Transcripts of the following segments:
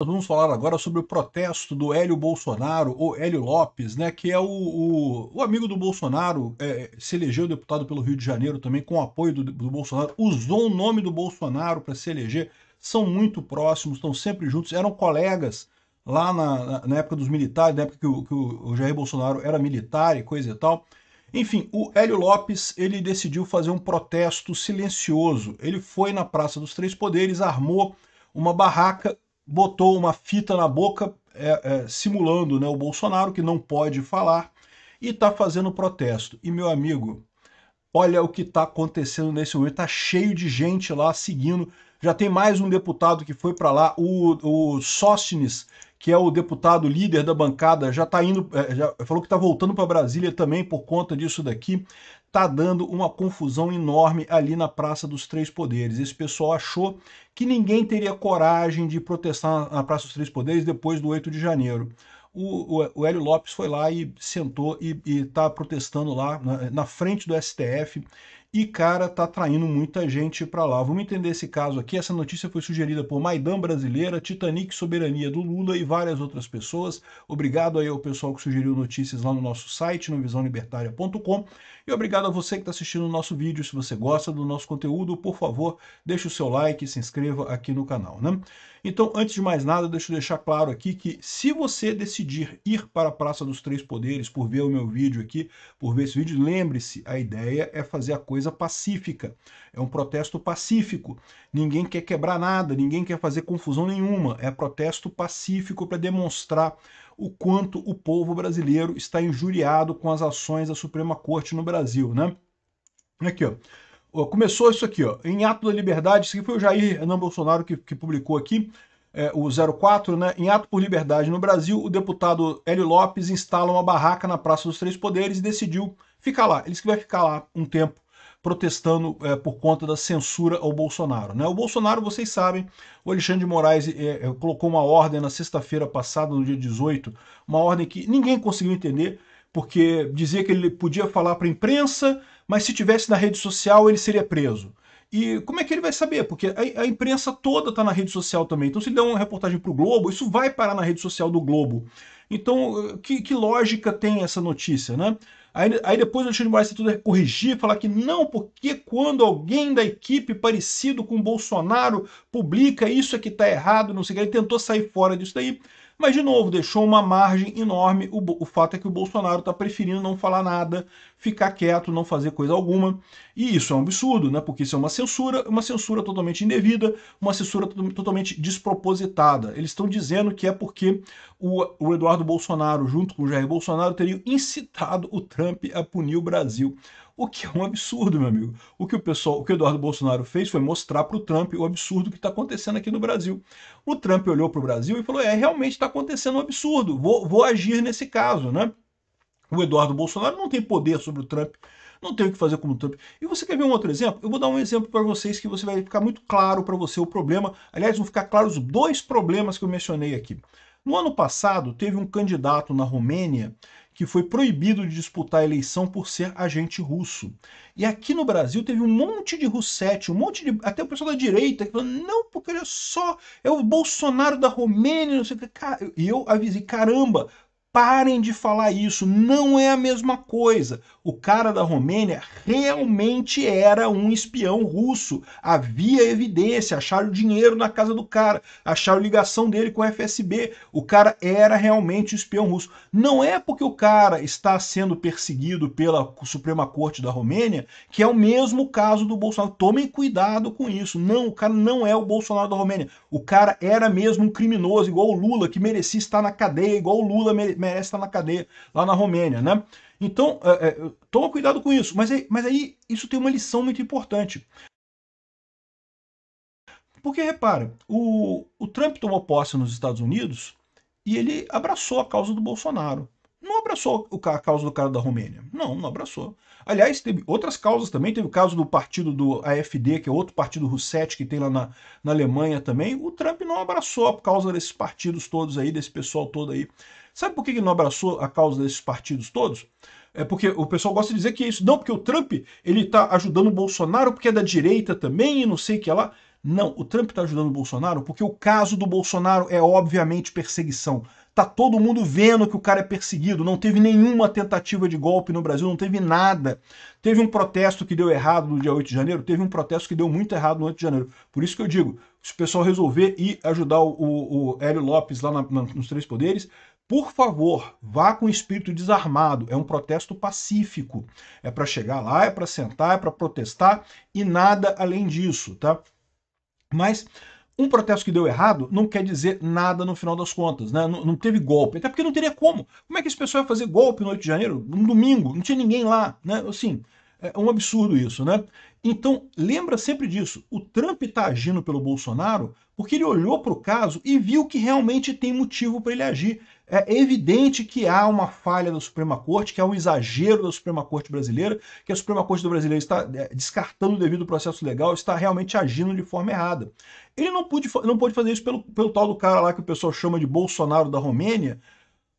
Nós vamos falar agora sobre o protesto do Hélio Bolsonaro, ou Hélio Lopes, né, que é o amigo do Bolsonaro, se elegeu deputado pelo Rio de Janeiro também, com o apoio do Bolsonaro, usou o nome do Bolsonaro para se eleger, são muito próximos, estão sempre juntos, eram colegas lá na época dos militares, na época que o Jair Bolsonaro era militar e coisa e tal. Enfim, o Hélio Lopes, ele decidiu fazer um protesto silencioso. Ele foi na Praça dos Três Poderes, armou uma barraca, botou uma fita na boca, simulando, né, o Bolsonaro, que não pode falar, e está fazendo protesto. E, meu amigo, olha o que está acontecendo nesse momento, está cheio de gente lá seguindo. Já tem mais um deputado que foi para lá, o Sóstenes, que é o deputado líder da bancada, já está indo, já falou que está voltando para Brasília também por conta disso daqui. Está dando uma confusão enorme ali na Praça dos Três Poderes. Esse pessoal achou que ninguém teria coragem de protestar na Praça dos Três Poderes depois do 8 de janeiro. O Hélio Lopes foi lá e sentou e está protestando lá na frente do STF e, cara, tá atraindo muita gente para lá. Vamos entender esse caso aqui. Essa notícia foi sugerida por Maidan Brasileira, Titanic Soberania do Lula e várias outras pessoas. Obrigado aí ao pessoal que sugeriu notícias lá no nosso site, no visãolibertaria.com. E obrigado a você que está assistindo o nosso vídeo. Se você gosta do nosso conteúdo, por favor, deixe o seu like e se inscreva aqui no canal, né? Então, antes de mais nada, deixa eu deixar claro aqui que se você decidir ir para a Praça dos Três Poderes por ver o meu vídeo aqui, por ver esse vídeo, lembre-se, a ideia é fazer a coisa pacífica. É um protesto pacífico. Ninguém quer quebrar nada, ninguém quer fazer confusão nenhuma. É protesto pacífico para demonstrar o quanto o povo brasileiro está injuriado com as ações da Suprema Corte no Brasil, né? Aqui, ó. Começou isso aqui, ó, em ato da liberdade, isso aqui foi o Jair Hernando Bolsonaro que publicou aqui, o 04, né? Em ato por liberdade no Brasil, o deputado Hélio Lopes instala uma barraca na Praça dos Três Poderes e decidiu ficar lá. Ele disse que vai ficar lá um tempo protestando por conta da censura ao Bolsonaro, né? O Bolsonaro, vocês sabem, o Alexandre de Moraes colocou uma ordem na sexta-feira passada, no dia 18, uma ordem que ninguém conseguiu entender, porque dizia que ele podia falar para a imprensa, mas se tivesse na rede social ele seria preso. E como é que ele vai saber? Porque a imprensa toda está na rede social também. Então, se ele der uma reportagem para o Globo, isso vai parar na rede social do Globo. Então, que lógica tem essa notícia, né? Aí depois o Alexandre de Moraes tentou corrigir, falar que não, porque quando alguém da equipe parecido com o Bolsonaro publica isso é que está errado, não sei o que, ele tentou sair fora disso daí. Mas, de novo, deixou uma margem enorme. O fato é que o Bolsonaro está preferindo não falar nada, ficar quieto, não fazer coisa alguma. E isso é um absurdo, né? Porque isso é uma censura totalmente indevida, uma censura totalmente despropositada. Eles estão dizendo que é porque o Eduardo Bolsonaro, junto com o Jair Bolsonaro, teriam incitado o Trump a punir o Brasil. O que é um absurdo, meu amigo. O que o Eduardo Bolsonaro fez foi mostrar para o Trump o absurdo que está acontecendo aqui no Brasil. O Trump olhou para o Brasil e falou: realmente está acontecendo um absurdo, vou agir nesse caso, né? O Eduardo Bolsonaro não tem poder sobre o Trump, não tem o que fazer como o Trump. E você quer ver um outro exemplo? Eu vou dar um exemplo para vocês que você vai ficar muito claro para você o problema. Aliás, vão ficar claros os dois problemas que eu mencionei aqui. No ano passado, teve um candidato na Romênia que foi proibido de disputar a eleição por ser agente russo. E aqui no Brasil teve um monte de russete, um monte de... até o pessoal da direita que falou, não, porque olha só, é o Bolsonaro da Romênia, não sei o que. E eu avisei, caramba, parem de falar isso, não é a mesma coisa. O cara da Romênia realmente era um espião russo. Havia evidência, acharam dinheiro na casa do cara, acharam ligação dele com o FSB. O cara era realmente um espião russo. Não é porque o cara está sendo perseguido pela Suprema Corte da Romênia que é o mesmo caso do Bolsonaro. Tomem cuidado com isso. Não, o cara não é o Bolsonaro da Romênia. O cara era mesmo um criminoso, igual o Lula, que merecia estar na cadeia, igual o Lula merece estar na cadeia lá na Romênia, né? Então, toma cuidado com isso. Mas aí isso tem uma lição muito importante. Porque, repara, o Trump tomou posse nos Estados Unidos e ele abraçou a causa do Bolsonaro. Não abraçou a causa do cara da Romênia. Não, não abraçou. Aliás, teve outras causas também. Teve o caso do partido do AfD, que é outro partido Russet que tem lá na Alemanha também. O Trump não abraçou a causa desses partidos todos aí, desse pessoal todo aí. Sabe por que ele não abraçou a causa desses partidos todos? É porque o pessoal gosta de dizer que é isso. Não, porque o Trump ele está ajudando o Bolsonaro porque é da direita também e não sei o que lá. Não, o Trump está ajudando o Bolsonaro porque o caso do Bolsonaro é obviamente perseguição. Tá todo mundo vendo que o cara é perseguido, não teve nenhuma tentativa de golpe no Brasil, não teve nada. Teve um protesto que deu errado no dia 8 de janeiro, teve um protesto que deu muito errado no 8 de janeiro. Por isso que eu digo, se o pessoal resolver ir ajudar o Hélio Lopes lá nos Três Poderes, por favor, vá com espírito desarmado. É um protesto pacífico. É para chegar lá, é para sentar, é para protestar e nada além disso, tá? Mas um protesto que deu errado não quer dizer nada no final das contas, né? Não teve golpe, até porque não teria como. Como é que esse pessoal ia fazer golpe no 8 de janeiro, num domingo? Não tinha ninguém lá, né? Assim, é um absurdo isso, né? Então, lembra sempre disso. O Trump está agindo pelo Bolsonaro porque ele olhou para o caso e viu que realmente tem motivo para ele agir. É evidente que há uma falha da Suprema Corte, que há um exagero da Suprema Corte brasileira, que a Suprema Corte do brasileiro está descartando o devido processo legal, está realmente agindo de forma errada. Ele não pôde fazer isso pelo tal do cara lá que o pessoal chama de Bolsonaro da Romênia,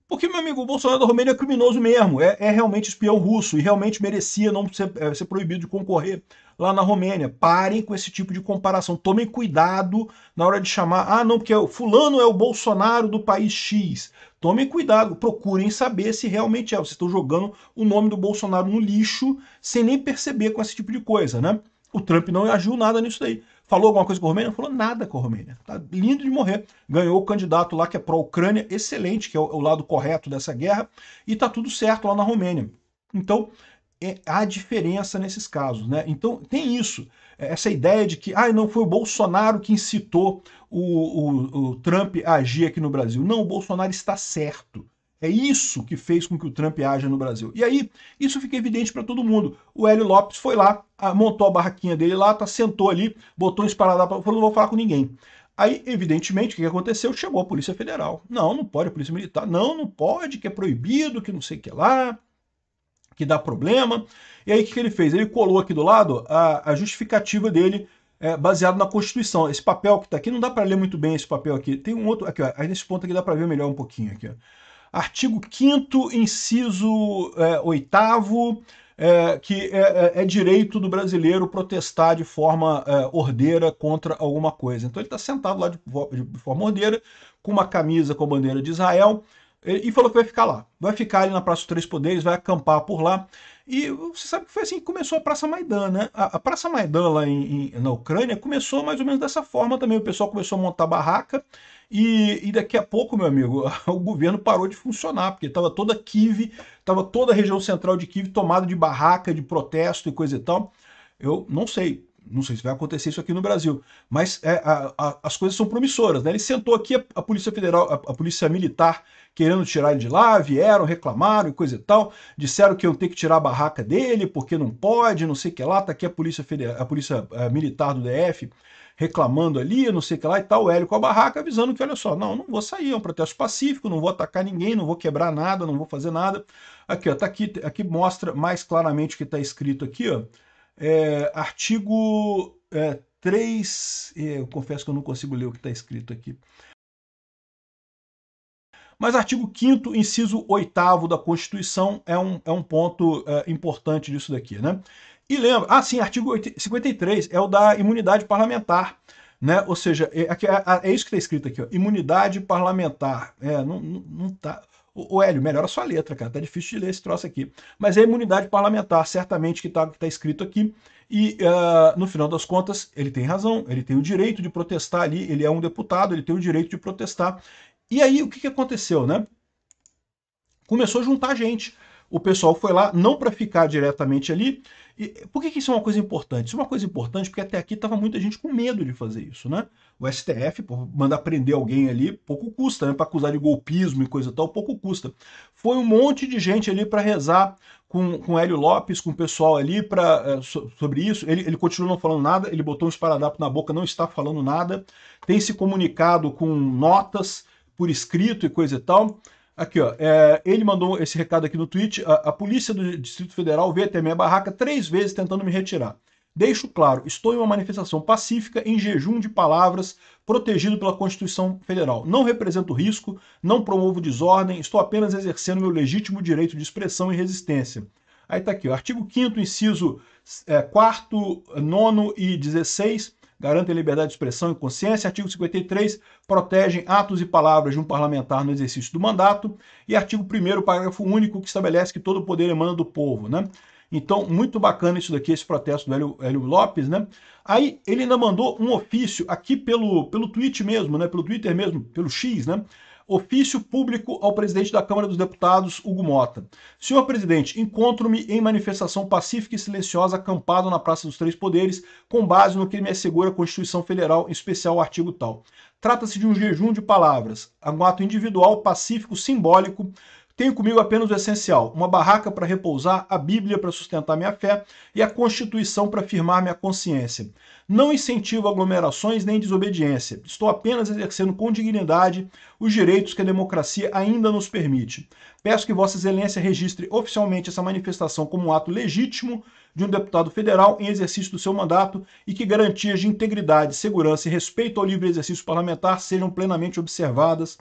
porque, meu amigo, o Bolsonaro da Romênia é criminoso mesmo, é realmente espião russo e realmente merecia não ser proibido de concorrer lá na Romênia. Parem com esse tipo de comparação, tomem cuidado na hora de chamar, ah não, porque fulano é o Bolsonaro do país X. Tomem cuidado, procurem saber se realmente é. Vocês estão jogando o nome do Bolsonaro no lixo sem nem perceber com esse tipo de coisa, né? O Trump não agiu nada nisso daí. Falou alguma coisa com a Romênia? Não falou nada com a Romênia. Tá lindo de morrer. Ganhou o candidato lá que é pró-Ucrânia, excelente, que é o lado correto dessa guerra, e tá tudo certo lá na Romênia. Então, há diferença nesses casos, né? Então, tem isso. Essa ideia de que não foi o Bolsonaro que incitou o Trump a agir aqui no Brasil. Não, o Bolsonaro está certo. É isso que fez com que o Trump haja no Brasil. E aí, isso fica evidente para todo mundo. O Hélio Lopes foi lá, montou a barraquinha dele lá, sentou ali, botou um esparadrapo, falou, não vou falar com ninguém. Aí, evidentemente, o que aconteceu? Chegou a Polícia Federal. Não, não pode, a Polícia Militar. Não, não pode, que é proibido, que não sei o que lá, que dá problema. E aí, o que ele fez? Ele colou aqui do lado a justificativa dele, baseado na Constituição. Esse papel que está aqui, não dá para ler muito bem esse papel aqui. Tem um outro, aqui, ó, aí nesse ponto aqui dá para ver melhor um pouquinho aqui, ó. Artigo 5º, inciso 8º, que é direito do brasileiro protestar de forma ordeira contra alguma coisa. Então ele está sentado lá de forma ordeira, com uma camisa com a bandeira de Israel, e falou que vai ficar lá. Vai ficar ali na Praça dos Três Poderes, vai acampar por lá. E você sabe que foi assim que começou a Praça Maidan, né? A Praça Maidan lá na Ucrânia começou mais ou menos dessa forma também. O pessoal começou a montar barraca e daqui a pouco, meu amigo, o governo parou de funcionar, porque estava toda Kiev, estava toda a região central de Kiev tomada de barraca, de protesto e coisa e tal. Eu não sei se vai acontecer isso aqui no Brasil, mas as coisas são promissoras, né? Ele sentou aqui, a Polícia Federal, a Polícia Militar querendo tirar ele de lá, vieram, reclamaram e coisa e tal, disseram que iam ter que tirar a barraca dele, porque não pode, não sei o que lá, tá aqui a Polícia Federal, a Polícia Militar do DF reclamando ali, não sei o que lá e tal, o Hélio com a barraca avisando que, olha só, não vou sair, é um protesto pacífico, não vou atacar ninguém, não vou quebrar nada, não vou fazer nada. Aqui, ó, tá aqui mostra mais claramente o que está escrito aqui, ó, artigo 3, eu confesso que eu não consigo ler o que está escrito aqui. Mas artigo 5º, inciso 8º da Constituição é um ponto importante disso daqui, né? E lembra, sim, artigo 53 é o da imunidade parlamentar, né? Ou seja, é isso que está escrito aqui, ó, imunidade parlamentar. Não tá... O Hélio, melhora a sua letra, cara, tá difícil de ler esse troço aqui. Mas é imunidade parlamentar, certamente que tá escrito aqui. E, no final das contas, ele tem razão, ele tem o direito de protestar ali, ele é um deputado, ele tem o direito de protestar. E aí, o que aconteceu, né? Começou a juntar gente. O pessoal foi lá, não para ficar diretamente ali. E por que isso é uma coisa importante? Isso é uma coisa importante porque até aqui estava muita gente com medo de fazer isso, né? O STF, por mandar prender alguém ali, pouco custa, né? Para acusar de golpismo e coisa e tal, pouco custa. Foi um monte de gente ali para rezar com Hélio Lopes, com o pessoal ali sobre isso. Ele continuou não falando nada, ele botou um esparadrapo na boca, não está falando nada. Tem se comunicado com notas por escrito e coisa e tal. Aqui, ó, ele mandou esse recado aqui no tweet. A polícia do Distrito Federal veio até minha barraca 3 vezes tentando me retirar. Deixo claro, estou em uma manifestação pacífica, em jejum de palavras, protegido pela Constituição Federal. Não represento risco, não promovo desordem, estou apenas exercendo meu legítimo direito de expressão e resistência. Aí tá aqui, o artigo 5º, inciso 4º, 9º e 16, garantem a liberdade de expressão e consciência. Artigo 53, protegem atos e palavras de um parlamentar no exercício do mandato. E artigo 1º, parágrafo único, que estabelece que todo o poder emana do povo, né? Então, muito bacana isso daqui, esse protesto do Hélio Lopes, né? Aí, ele ainda mandou um ofício aqui pelo tweet mesmo, né? Pelo Twitter mesmo, pelo X, né? Ofício público ao presidente da Câmara dos Deputados, Hugo Mota. Senhor presidente, encontro-me em manifestação pacífica e silenciosa acampado na Praça dos Três Poderes, com base no que me assegura a Constituição Federal, em especial o artigo tal. Trata-se de um jejum de palavras, um ato individual, pacífico, simbólico. Tenho comigo apenas o essencial, uma barraca para repousar, a Bíblia para sustentar minha fé e a Constituição para firmar minha consciência. Não incentivo aglomerações nem desobediência. Estou apenas exercendo com dignidade os direitos que a democracia ainda nos permite. Peço que Vossa Excelência registre oficialmente essa manifestação como um ato legítimo de um deputado federal em exercício do seu mandato e que garantias de integridade, segurança e respeito ao livre exercício parlamentar sejam plenamente observadas.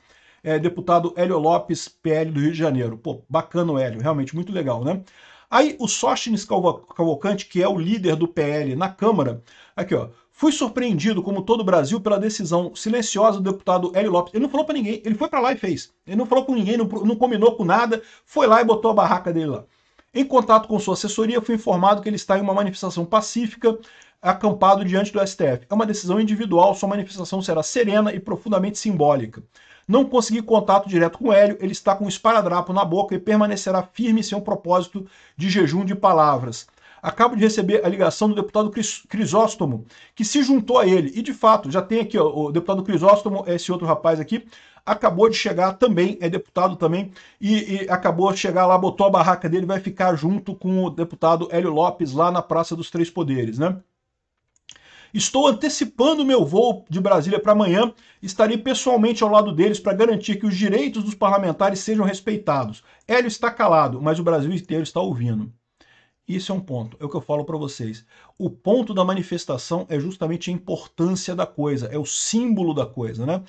Deputado Hélio Lopes, PL do Rio de Janeiro. Pô, bacana o Hélio, realmente muito legal, né? Aí o Sóstenes Cavalcante, que é o líder do PL na Câmara, aqui ó, fui surpreendido, como todo o Brasil, pela decisão silenciosa do deputado Hélio Lopes. Ele não falou para ninguém, ele foi para lá e fez. Ele não falou com ninguém, não combinou com nada, foi lá e botou a barraca dele lá. Em contato com sua assessoria, fui informado que ele está em uma manifestação pacífica, acampado diante do STF. É uma decisão individual, sua manifestação será serena e profundamente simbólica. Não consegui contato direto com o Hélio, ele está com um esparadrapo na boca e permanecerá firme em seu propósito de jejum de palavras. Acabo de receber a ligação do deputado Crisóstomo, que se juntou a ele. E, de fato, já tem aqui ó, o deputado Crisóstomo, esse outro rapaz aqui, acabou de chegar também, é deputado também, e acabou de chegar lá, botou a barraca dele, vai ficar junto com o deputado Hélio Lopes lá na Praça dos Três Poderes, né? Estou antecipando meu voo de Brasília para amanhã. Estarei pessoalmente ao lado deles para garantir que os direitos dos parlamentares sejam respeitados. Hélio está calado, mas o Brasil inteiro está ouvindo. Isso é um ponto, é o que eu falo para vocês. O ponto da manifestação é justamente a importância da coisa, é o símbolo da coisa, né?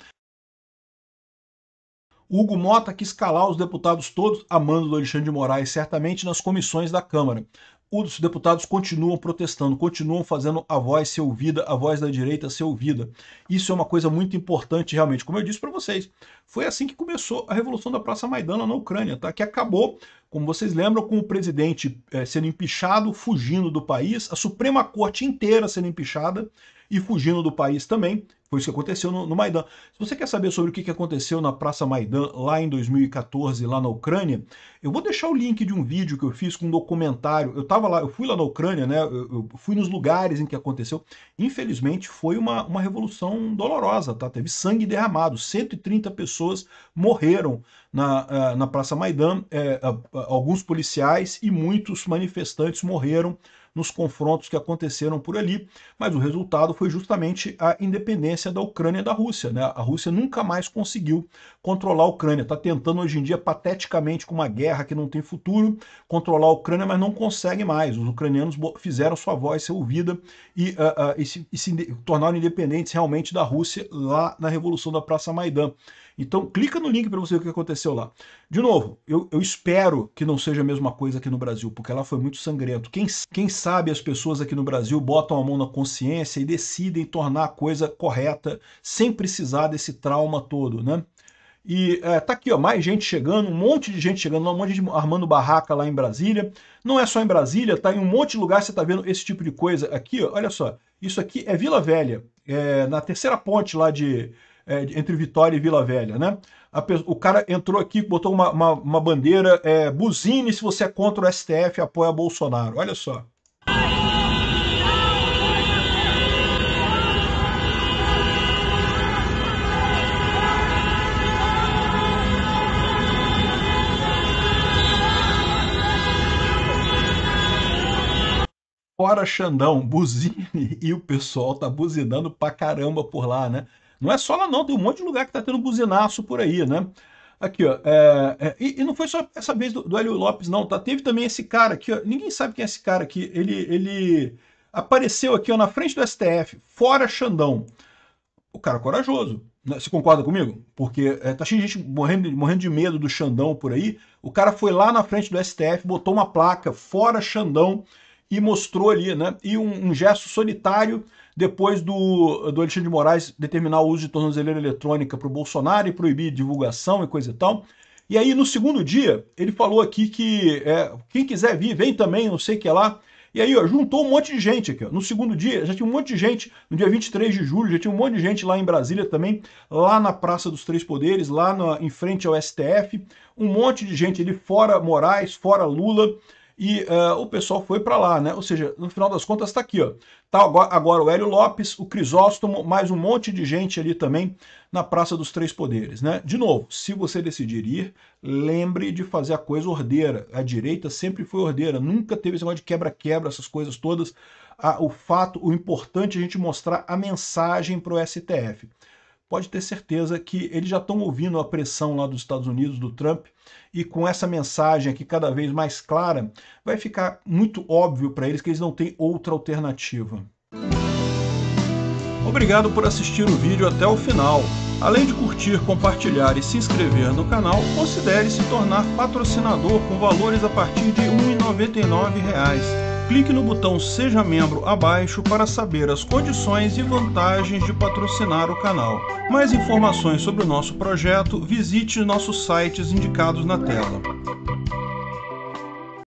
O Hugo Mota quis calar os deputados todos, a mando do Alexandre de Moraes, certamente nas comissões da Câmara. Os deputados continuam protestando, continuam fazendo a voz ser ouvida, a voz da direita ser ouvida. Isso é uma coisa muito importante realmente. Como eu disse para vocês, foi assim que começou a Revolução da Praça Maidan na Ucrânia, tá? Que acabou, como vocês lembram, com o presidente sendo empichado, fugindo do país, a Suprema Corte inteira sendo empichada e fugindo do país também. Foi isso que aconteceu no Maidan. Se você quer saber sobre o que aconteceu na Praça Maidan lá em 2014, lá na Ucrânia, eu vou deixar o link de um vídeo que eu fiz com um documentário. Eu tava lá, eu fui lá na Ucrânia, né? Eu fui nos lugares em que aconteceu. Infelizmente, foi uma revolução dolorosa, tá? Teve sangue derramado. 130 pessoas morreram na Praça Maidan. Alguns policiais e muitos manifestantes morreram nos confrontos que aconteceram por ali, mas o resultado foi justamente a independência da Ucrânia da Rússia, né? A Rússia nunca mais conseguiu controlar a Ucrânia, está tentando hoje em dia pateticamente com uma guerra que não tem futuro, controlar a Ucrânia, mas não consegue mais. Os ucranianos fizeram sua voz ser ouvida e se tornaram independentes realmente da Rússia lá na Revolução da Praça Maidan. Então, clica no link para você ver o que aconteceu lá. De novo, eu espero que não seja a mesma coisa aqui no Brasil, porque lá foi muito sangrento. Quem sabe as pessoas aqui no Brasil botam a mão na consciência e decidem tornar a coisa correta, sem precisar desse trauma todo, né? E tá aqui, ó, mais gente chegando, um monte de gente chegando, um monte de gente armando barraca lá em Brasília. Não é só em Brasília, tá em um monte de lugar, você tá vendo esse tipo de coisa aqui, ó, olha só. Isso aqui é Vila Velha, na terceira ponte lá entre Vitória e Vila Velha, né? O cara entrou aqui, botou uma bandeira, buzine se você é contra o STF, apoia Bolsonaro. Olha só. Fora Xandão, buzine, e o pessoal tá buzinando pra caramba por lá, né? Não é só lá não, tem um monte de lugar que tá tendo buzinaço por aí, né? Aqui, ó, e não foi só essa vez do Hélio Lopes, não, tá? Teve também esse cara aqui, ó, ninguém sabe quem é esse cara aqui, ele apareceu aqui, ó, na frente do STF, fora Xandão. O cara corajoso, né? Você concorda comigo? Porque tá cheio de gente morrendo de medo do Xandão por aí, o cara foi lá na frente do STF, botou uma placa, fora Xandão, e mostrou ali, né? E um gesto solitário depois do Alexandre de Moraes determinar o uso de tornozeleira eletrônica para o Bolsonaro e proibir divulgação e coisa e tal. E aí, no segundo dia, ele falou aqui que quem quiser vir, vem também, não sei o que lá. E aí, ó, juntou um monte de gente aqui. Ó. No segundo dia, já tinha um monte de gente. No dia 23 de julho, já tinha um monte de gente lá em Brasília também, lá na Praça dos Três Poderes, lá em frente ao STF. Um monte de gente ali, fora Moraes, fora Lula. E o pessoal foi para lá, né? Ou seja, no final das contas está aqui, ó. Tá agora o Hélio Lopes, o Crisóstomo, mais um monte de gente ali também na Praça dos Três Poderes, né? De novo, se você decidir ir, lembre de fazer a coisa ordeira. A direita sempre foi ordeira, nunca teve esse negócio de quebra-quebra, essas coisas todas. O importante é a gente mostrar a mensagem para o STF. Pode ter certeza que eles já estão ouvindo a pressão lá dos Estados Unidos, do Trump, e com essa mensagem aqui cada vez mais clara, vai ficar muito óbvio para eles que eles não têm outra alternativa. Obrigado por assistir o vídeo até o final. Além de curtir, compartilhar e se inscrever no canal, considere se tornar patrocinador com valores a partir de R$ 1,99. Clique no botão Seja Membro abaixo para saber as condições e vantagens de patrocinar o canal. Mais informações sobre o nosso projeto, visite nossos sites indicados na tela.